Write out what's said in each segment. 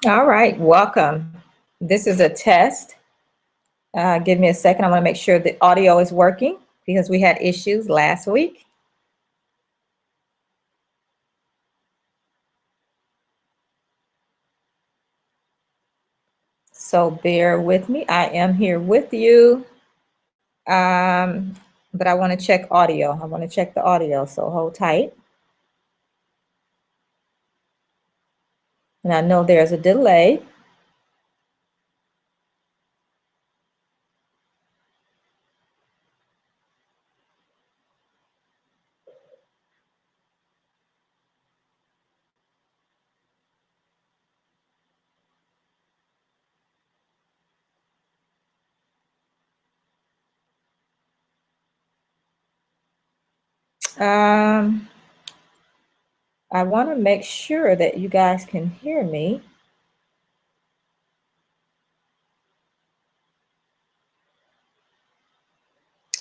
All right, welcome. This is a test. Give me a second. I want to make sure the audio is working because we had issues last week. So bear with me. I am here with you, um, but I want to check audio. I want to check the audio, so hold tight. And I know there's a delay. Um, I want to make sure that you guys can hear me.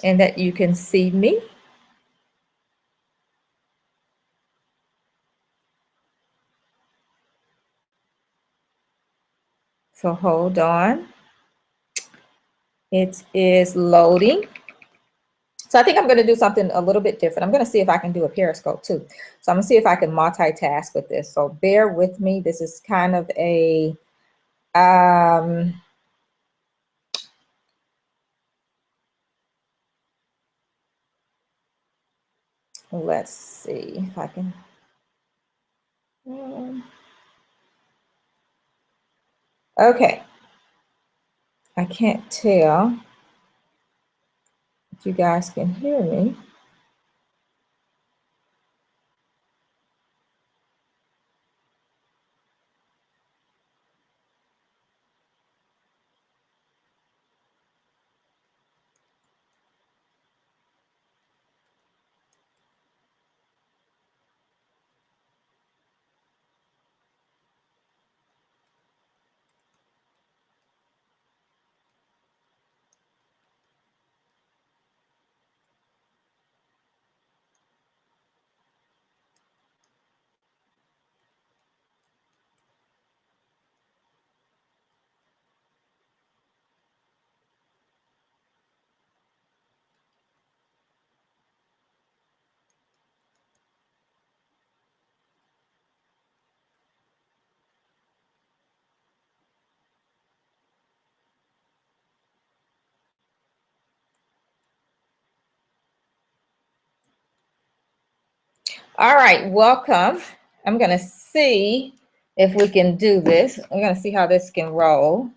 And that you can see me. So hold on. It is loading. So I think I'm going to do something a little bit different. I'm going to see if I can do a Periscope too. So I'm going to see if I can multitask with this. So bear with me. This is kind of a, let's see if I can. Okay. I can't tell if you guys can hear me. All right, welcome. I'm going to see if we can do this. I'm going to see how this can roll.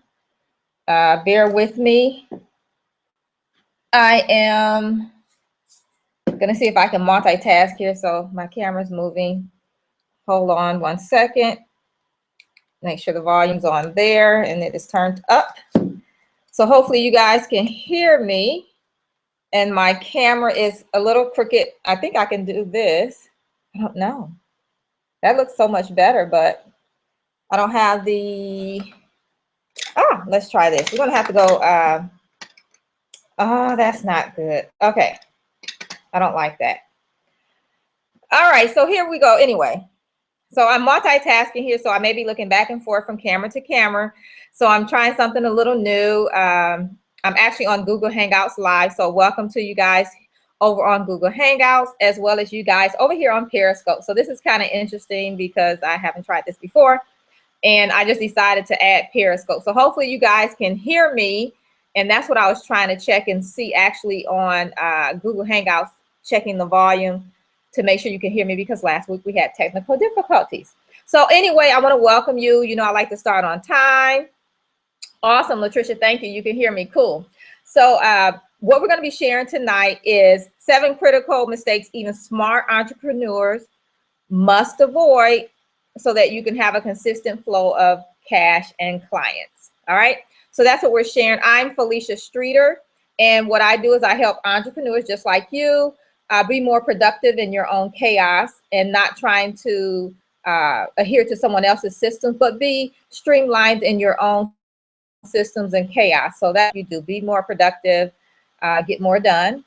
Bear with me. I am going to see if I can multitask here. So my camera's moving. Hold on 1 second. Make sure the volume's on there and it is turned up. So hopefully you guys can hear me. And my camera is a little crooked. I think I can do this. I don't know. That looks so much better, but I don't have the, let's try this. We're gonna have to go, oh, that's not good. Okay, I don't like that. All right, so here we go anyway. So I'm multitasking here, so I may be looking back and forth from camera to camera. So I'm trying something a little new. I'm actually on Google Hangouts Live, so welcome to you guys over on Google Hangouts, as well as you guys over here on Periscope. So this is kind of interesting because I haven't tried this before, and I just decided to add Periscope. So hopefully you guys can hear me, and that's what I was trying to check and see actually on Google Hangouts, checking the volume to make sure you can hear me because last week we had technical difficulties. So anyway, I want to welcome you. You know, I like to start on time. Awesome, Latricia, thank you. You can hear me, cool. So what we're going to be sharing tonight is 7 critical mistakes even smart entrepreneurs must avoid so that you can have a consistent flow of cash and clients. All right, so that's what we're sharing. I'm Felicia Streeter, and what I do is I help entrepreneurs just like you be more productive in your own chaos and not trying to adhere to someone else's systems, but be streamlined in your own systems and chaos. So that you do be more productive, get more done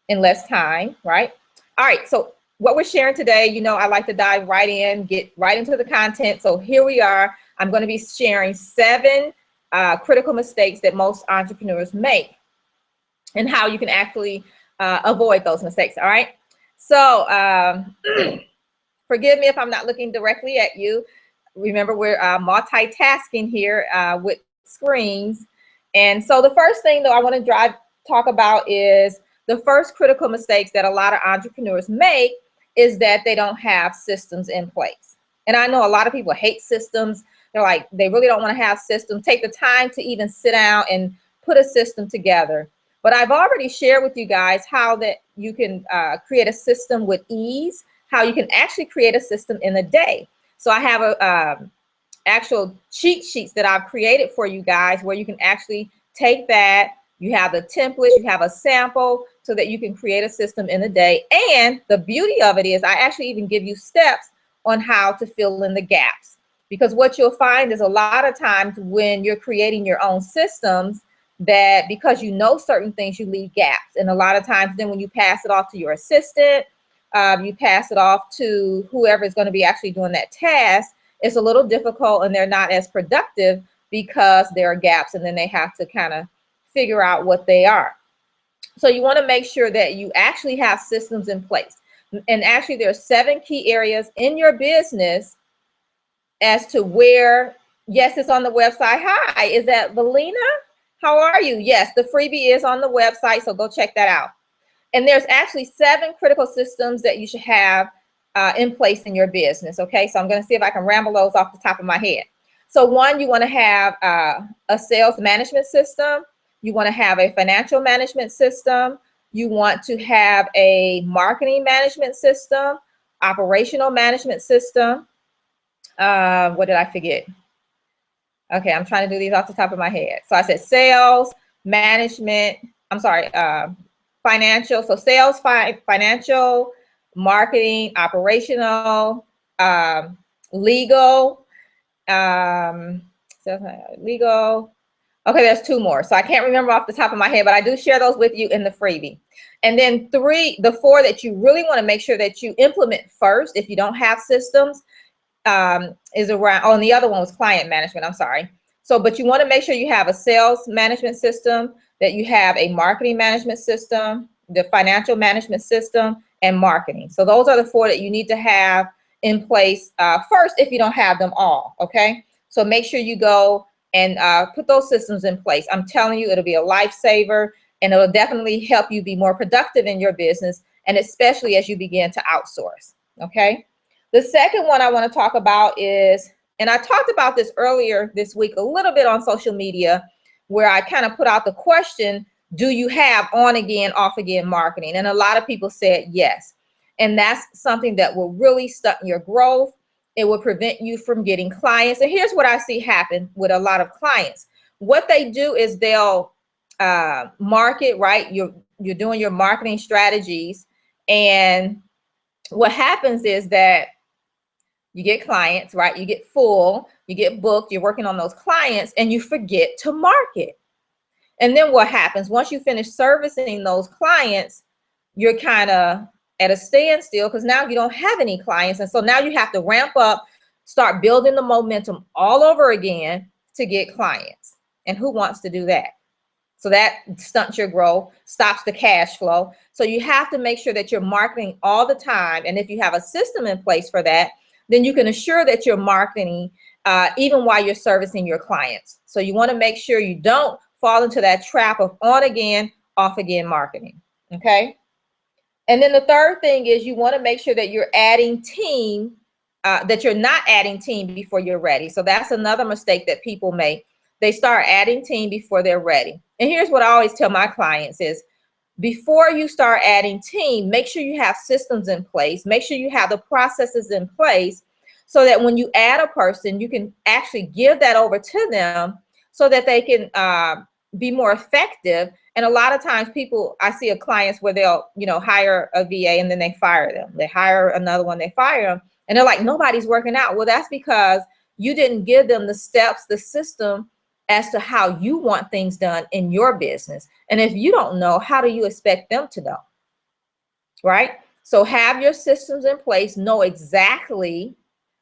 in less time, right? All right, so what we're sharing today, you know, I like to dive right in, get right into the content. So here we are. I'm going to be sharing 7 critical mistakes that most entrepreneurs make and how you can actually avoid those mistakes. All right. So forgive me if I'm not looking directly at you. Remember, we're multitasking here with screens. And so the first thing, though, I want to talk about is the first critical mistakes that a lot of entrepreneurs make is that they don't have systems in place. And I know a lot of people hate systems. They're like, they really don't want to have systems. Take the time to even sit down and put a system together. But I've already shared with you guys how that you can create a system with ease, how you can actually create a system in a day. So I have a actual cheat sheets that I've created for you guys where you can actually take that. You have the template, you have a sample so that you can create a system in a day. And the beauty of it is I actually even give you steps on how to fill in the gaps. Because what you'll find is a lot of times when you're creating your own systems, that because you know certain things, you leave gaps. And a lot of times then when you pass it off to your assistant, you pass it off to whoever is going to be actually doing that task, it's a little difficult and they're not as productive because there are gaps and then they have to kind of figure out what they are. So you want to make sure that you actually have systems in place. And actually there are 7 key areas in your business as to where, yes, it's on the website. Hi, is that Valina? How are you? Yes, the freebie is on the website, so go check that out. And there's actually 7 critical systems that you should have in place in your business. Okay, so I'm going to see if I can ramble those off the top of my head. So 1, you want to have a sales management system. You want to have a financial management system. You want to have a marketing management system, operational management system. What did I forget? Okay, I'm trying to do these off the top of my head. So I said sales, management, I'm sorry, financial. So sales, financial, marketing, operational, legal, legal. Okay, there's 2 more. So I can't remember off the top of my head, but I do share those with you in the freebie. And then the 4 that you really want to make sure that you implement first, if you don't have systems, is around, oh, and the other one was client management, I'm sorry. So, but you want to make sure you have a sales management system, that you have a marketing management system, the financial management system, and marketing. So those are the 4 that you need to have in place first if you don't have them all, okay? So make sure you go and put those systems in place. I'm telling you, it'll be a lifesaver and it'll definitely help you be more productive in your business, and especially as you begin to outsource, okay? The second one I want to talk about is, and I talked about this earlier this week a little bit on social media, where I kind of put out the question, do you have on again, off again marketing? And a lot of people said yes. And that's something that will really stunt your growth. It will prevent you from getting clients. And here's what I see happen with a lot of clients. What they do is they'll market, right? You're doing your marketing strategies. And what happens is that you get clients, right? You get full, you get booked, you're working on those clients, and you forget to market. And then what happens? Once you finish servicing those clients, you're kind of at a standstill because now you don't have any clients. And so now you have to ramp up, start building the momentum all over again to get clients. And who wants to do that? So that stunts your growth, stops the cash flow. So you have to make sure that you're marketing all the time. And if you have a system in place for that, then you can assure that you're marketing even while you're servicing your clients. So you want to make sure you don't fall into that trap of on again, off again marketing. Okay. And then the third thing is you want to make sure that you're adding team, that you're not adding team before you're ready. So that's another mistake that people make. They start adding team before they're ready. And here's what I always tell my clients is, before you start adding team, make sure you have systems in place. Make sure you have the processes in place so that when you add a person, you can actually give that over to them so that they can be more effective. And a lot of times people, I see clients where they'll, hire a VA and then they fire them. They hire another one, they fire them. And they're like, nobody's working out. Well, that's because you didn't give them the steps, the system as to how you want things done in your business. And if you don't know, how do you expect them to know? Right? So have your systems in place, know exactly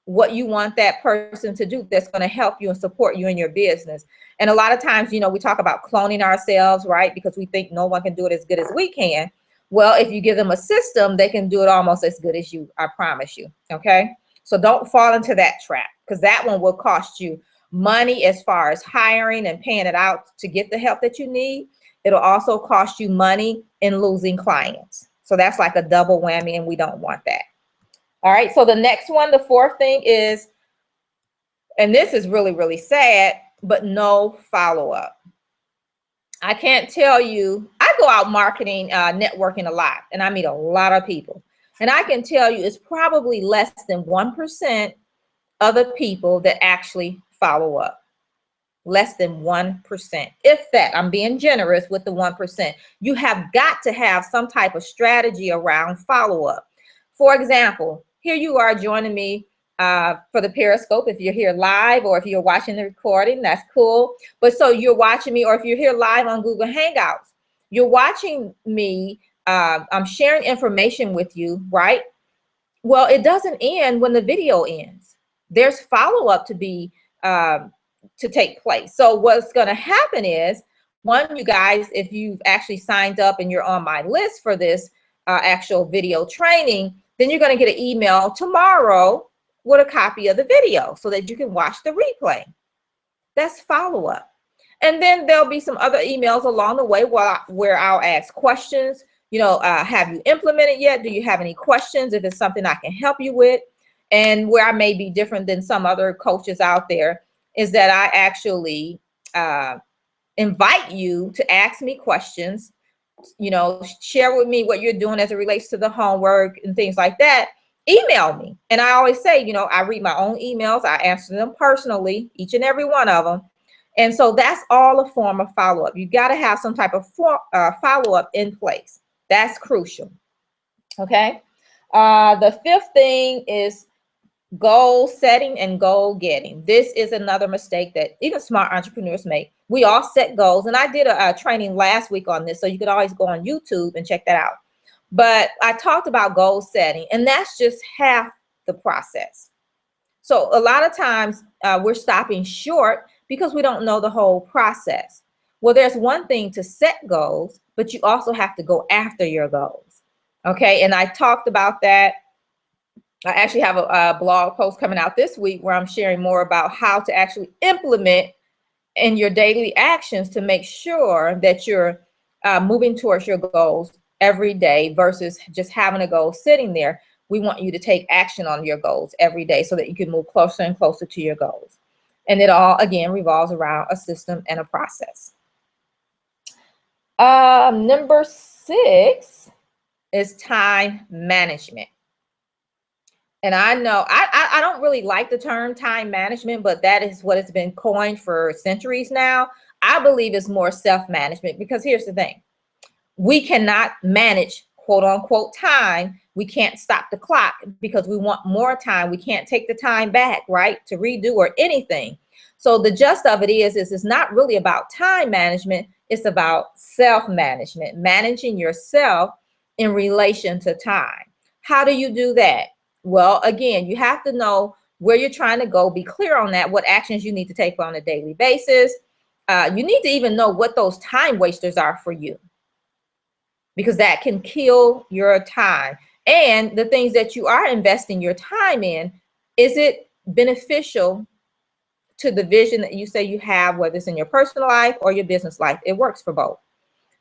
what you want that person to do that's going to help you and support you in your business. And a lot of times, you know, we talk about cloning ourselves, right? Because we think no one can do it as good as we can. Well, if you give them a system, they can do it almost as good as you, I promise you. Okay. So don't fall into that trap, because that one will cost you money as far as hiring and paying it out to get the help that you need. It'll also cost you money in losing clients. So that's like a double whammy, and we don't want that. All right. So the next one, the fourth thing is, and this is really, really sad, but no follow-up. I can't tell you, I go out marketing, networking a lot, and I meet a lot of people. And I can tell you it's probably less than 1% of the people that actually follow up. Less than 1%. If that, I'm being generous with the 1%. You have got to have some type of strategy around follow-up. For example, here you are joining me for the Periscope. If you're here live, or if you're watching the recording, that's cool. But so you're watching me, or if you're here live on Google Hangouts, you're watching me. I'm sharing information with you, right? Well, it doesn't end when the video ends. There's follow-up to be to take place. So what's going to happen is, one, you guys, if you've actually signed up and you're on my list for this actual video training, then you're going to get an email tomorrow with a copy of the video so that you can watch the replay. That's follow-up. And then there'll be some other emails along the way where I'll ask questions. You know, have you implemented yet? Do you have any questions? If it's something I can help you with. And where I may be different than some other coaches out there is that I actually invite you to ask me questions, you know, share with me what you're doing as it relates to the homework and things like that. Email me. And I always say, you know, I read my own emails. I answer them personally, each and every one of them. And so that's all a form of follow-up. You got to have some type of follow-up in place. That's crucial. Okay. The fifth thing is goal setting and goal getting. This is another mistake that even smart entrepreneurs make. We all set goals, and I did a training last week on this, so you could always go on YouTube and check that out. But I talked about goal setting, and that's just half the process. So a lot of times we're stopping short because we don't know the whole process. Well, there's one thing to set goals, but you also have to go after your goals. Okay, and I talked about that. I actually have a blog post coming out this week where I'm sharing more about how to actually implement in your daily actions to make sure that you're moving towards your goals every day versus just having a goal sitting there. We want you to take action on your goals every day so that you can move closer and closer to your goals. And it all, again, revolves around a system and a process. Number 6 is time management. And I know I don't really like the term time management, but that is what has been coined for centuries now. I believe it's more self-management, because here's the thing. We cannot manage, quote unquote, time. We can't stop the clock because we want more time. We can't take the time back, right, to redo or anything. So the gist of it is it's not really about time management. It's about self-management, managing yourself in relation to time. How do you do that? Well, again, you have to know where you're trying to go, be clear on that, what actions you need to take on a daily basis. You need to even know what those time wasters are for you, because that can kill your time. And the things that you are investing your time in, is it beneficial to the vision that you say you have, whether it's in your personal life or your business life? It works for both.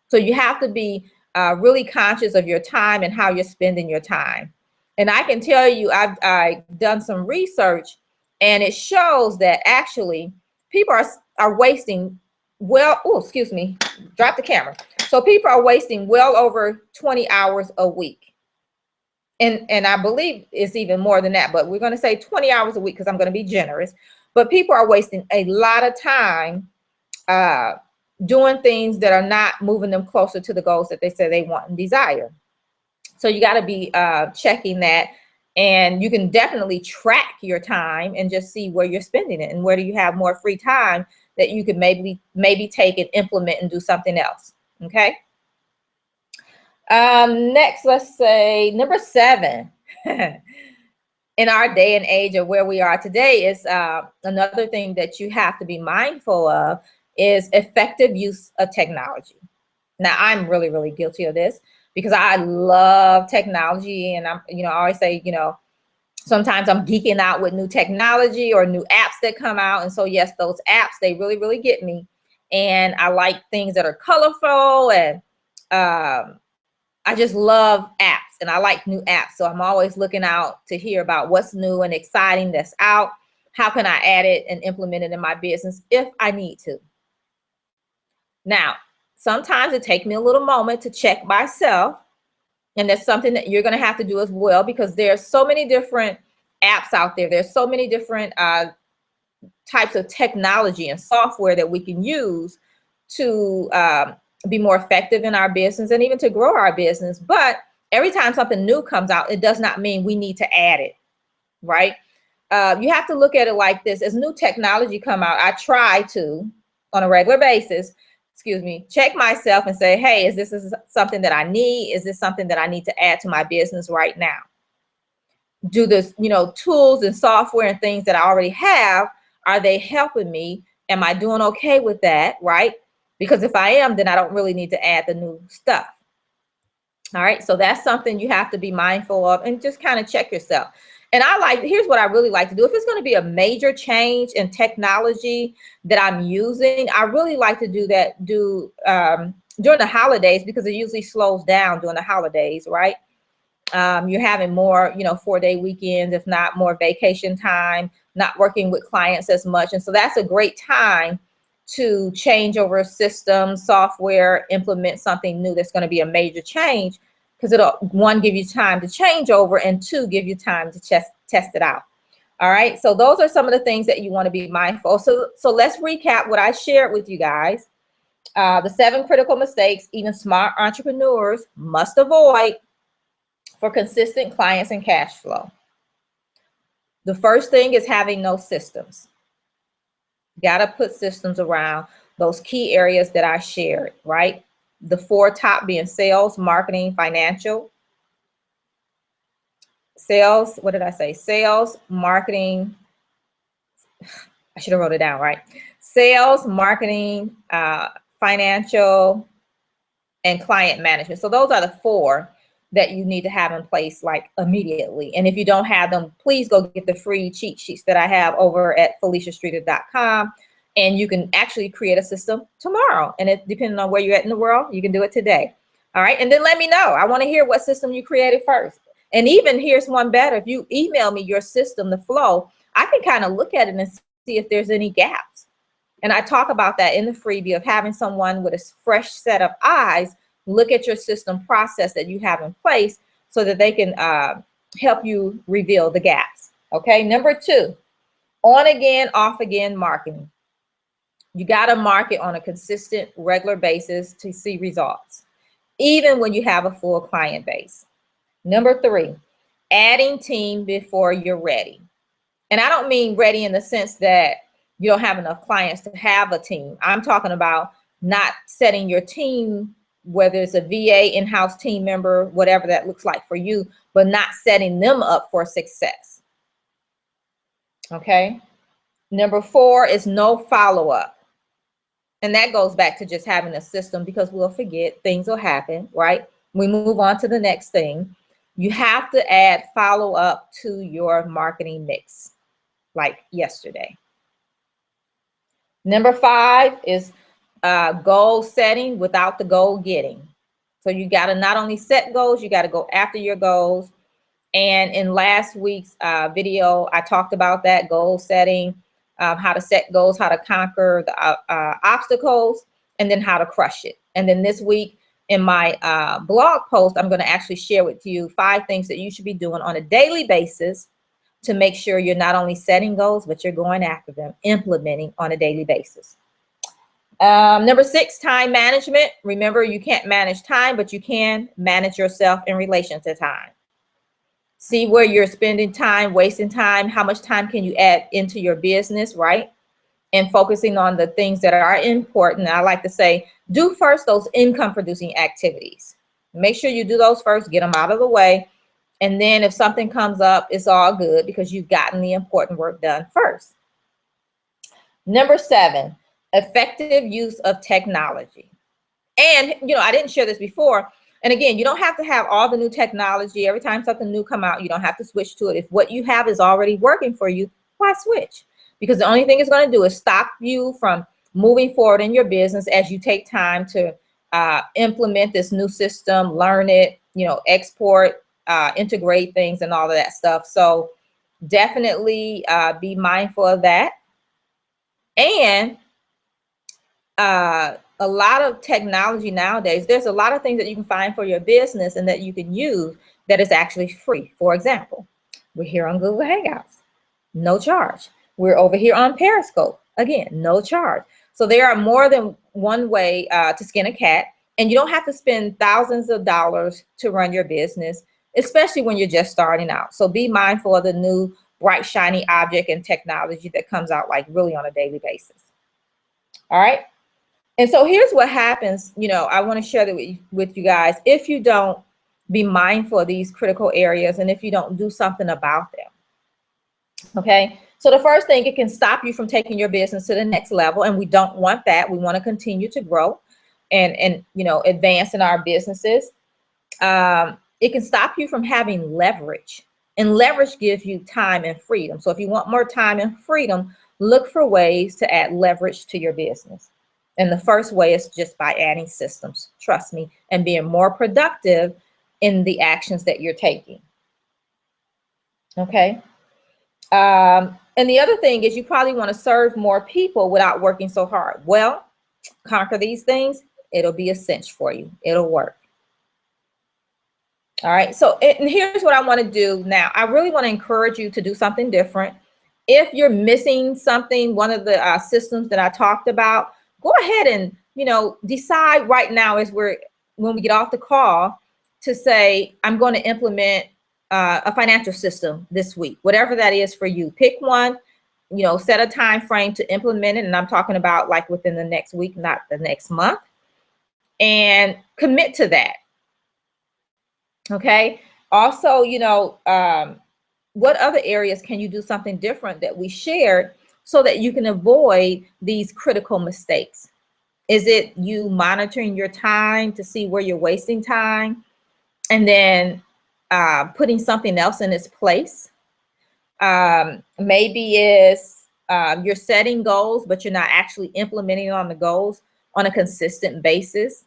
So you have to be really conscious of your time and how you're spending your time. And I can tell you, I've done some research, and it shows that actually people are wasting, well, oh, excuse me, drop the camera. So people are wasting well over 20 hours a week. And I believe it's even more than that, but we're going to say 20 hours a week because I'm going to be generous. But people are wasting a lot of time doing things that are not moving them closer to the goals that they say they want and desire. So you got to be checking that, and you can definitely track your time and just see where you're spending it and where do you have more free time that you could maybe take and implement and do something else. Okay. Next, let's say number 7. in our day and age of where we are today is another thing that you have to be mindful of is effective use of technology. Now, I'm really, really guilty of this because I love technology, and I always say, sometimes I'm geeking out with new technology or new apps that come out. And so, yes, those apps, they really, really get me. And I like things that are colorful, and I just love apps, and I like new apps. So I'm always looking out to hear about what's new and exciting that's out. How can I add it and implement it in my business if I need to? Now, sometimes it takes me a little moment to check myself. And that's something that you're going to have to do as well, because there's so many different apps out there. There's so many different types of technology and software that we can use to be more effective in our business and even to grow our business. But every time something new comes out, it does not mean we need to add it, right? You have to look at it like this. As new technology come out, I try to, on a regular basis, check myself and say, hey, is this something that I need? Is this something that I need to add to my business right now? Do this, tools and software and things that I already have, are they helping me? Am I doing okay with that, right? Because if I am, then I don't really need to add the new stuff. All right, so that's something you have to be mindful of and just kind of check yourself. And here's what I really like to do. If it's going to be a major change in technology that I'm using, I really like to do that during the holidays, because it usually slows down during the holidays, right? You're having more, 4-day weekends, if not more vacation time, not working with clients as much. And so that's a great time to change over a system, software, implement something new that's going to be a major change, because it'll, one, give you time to change over, and two, give you time to test it out. All right, so those are some of the things that you want to be mindful. So let's recap what I shared with you guys. The 7 critical mistakes even smart entrepreneurs must avoid for consistent clients and cash flow. The first thing is having no systems. Got to put systems around those key areas that I shared, right? The 4 top being sales, marketing, financial. Sales, what did I say? Sales, marketing. I should have wrote it down, right? Sales, marketing, financial, and client management. So those are the 4 that you need to have in place like immediately. And if you don't have them, please go get the free cheat sheets that I have over at FeliciaStreeter.com. And you can actually create a system tomorrow. And it, depending on where you're at in the world, you can do it today. All right. And then let me know. I want to hear what system you created first. And even here's one better. If you email me your system, the flow, I can kind of look at it and see if there's any gaps. And I talk about that in the freebie of having someone with a fresh set of eyes look at your system process that you have in place so that they can help you reveal the gaps. Okay. Number 2, on again, off again marketing. You got to market on a consistent, regular basis to see results, even when you have a full client base. Number 3, adding team before you're ready. And I don't mean ready in the sense that you don't have enough clients to have a team. I'm talking about not setting your team, whether it's a VA, in-house team member, whatever that looks like for you, but not setting them up for success. Okay. Number 4 is no follow-up. And that goes back to just having a system, because we'll forget, things will happen, right? We move on to the next thing. You have to add follow-up to your marketing mix, like yesterday. Number 5 is goal setting without the goal getting. So you got to not only set goals, you got to go after your goals. And in last week's video, I talked about that goal setting, how to set goals, how to conquer the obstacles, and then how to crush it. And then this week in my blog post, I'm going to actually share with you 5 things that you should be doing on a daily basis to make sure you're not only setting goals, but you're going after them, implementing on a daily basis. Number 6, time management. Remember, you can't manage time, but you can manage yourself in relation to time. See where you're spending time, wasting time, how much time can you add into your business, right? And focusing on the things that are important. I like to say, do first those income producing activities. Make sure you do those first, get them out of the way, And then if something comes up, it's all good because you've gotten the important work done first. Number 7, effective use of technology. And, I didn't share this before. And again, you don't have to have all the new technology. Every time something new come out, you don't have to switch to it. If what you have is already working for you, why switch? Because the only thing it's going to do is stop you from moving forward in your business as you take time to implement this new system, learn it, export, integrate things and all of that stuff. So definitely be mindful of that. And a lot of technology nowadays, there's a lot of things that you can find for your business and that you can use that is actually free. For example, we're here on Google Hangouts, no charge. We're over here on Periscope, again, no charge. So there are more than one way to skin a cat, and you don't have to spend thousands of dollars to run your business, especially when you're just starting out. So be mindful of the new bright, shiny object and technology that comes out like really on a daily basis. All right. And so here's what happens. I want to share that with you guys. If you don't be mindful of these critical areas and if you don't do something about them. Okay. So the first thing, it can stop you from taking your business to the next level. And we don't want that. We want to continue to grow and advance in our businesses. It can stop you from having leverage. And leverage gives you time and freedom. So if you want more time and freedom, look for ways to add leverage to your business. And the first way is just by adding systems, trust me, and being more productive in the actions that you're taking. Okay. And the other thing is you probably want to serve more people without working so hard. Well, conquer these things. It'll be a cinch for you. It'll work. All right. So and here's what I want to do now. I really want to encourage you to do something different. If you're missing something, one of the systems that I talked about, go ahead and, decide right now when we get off the call to say, I'm going to implement a financial system this week, whatever that is for you. Pick one, set a time frame to implement it. And I'm talking about like within the next week, not the next month, and commit to that. Okay. Also, what other areas can you do something different that we shared so that you can avoid these critical mistakes? Is it you monitoring your time to see where you're wasting time and then putting something else in its place? Maybe it's you're setting goals, but you're not actually implementing on the goals on a consistent basis.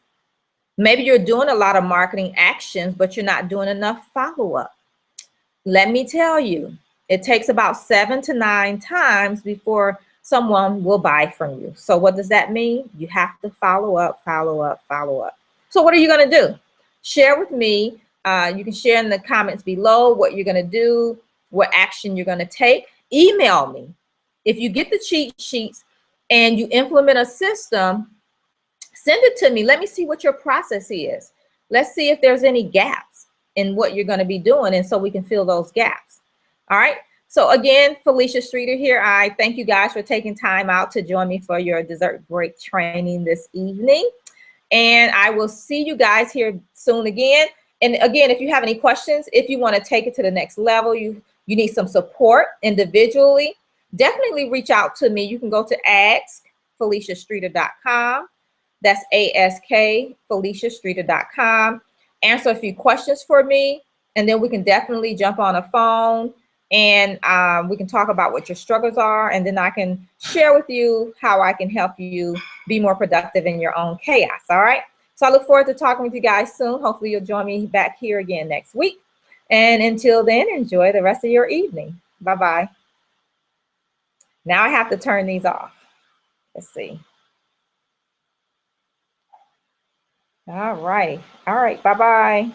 Maybe you're doing a lot of marketing actions, but you're not doing enough follow-up. Let me tell you, it takes about 7 to 9 times before someone will buy from you. So what does that mean? You have to follow up, follow up, follow up. So what are you going to do? Share with me. You can share in the comments below what you're going to do, what action you're going to take. Email me. If you get the cheat sheets and you implement a system, send it to me. Let me see what your process is. Let's see if there's any gaps in what you're going to be doing, and so we can fill those gaps. All right. So again, Felicia Streeter here. I thank you guys for taking time out to join me for your dessert break training this evening. And I will see you guys here soon again. And again, if you have any questions, if you want to take it to the next level, you need some support individually, definitely reach out to me. You can go to askfeliciastreeter.com. That's askfeliciastreeter.com. Answer a few questions for me, and then we can definitely jump on a phone and we can talk about what your struggles are, and then I can share with you how I can help you be more productive in your own chaos. All right. So I look forward to talking with you guys soon. Hopefully you'll join me back here again next week. And until then, enjoy the rest of your evening. Bye-bye. Now I have to turn these off. Let's see. All right. All right. Bye-bye.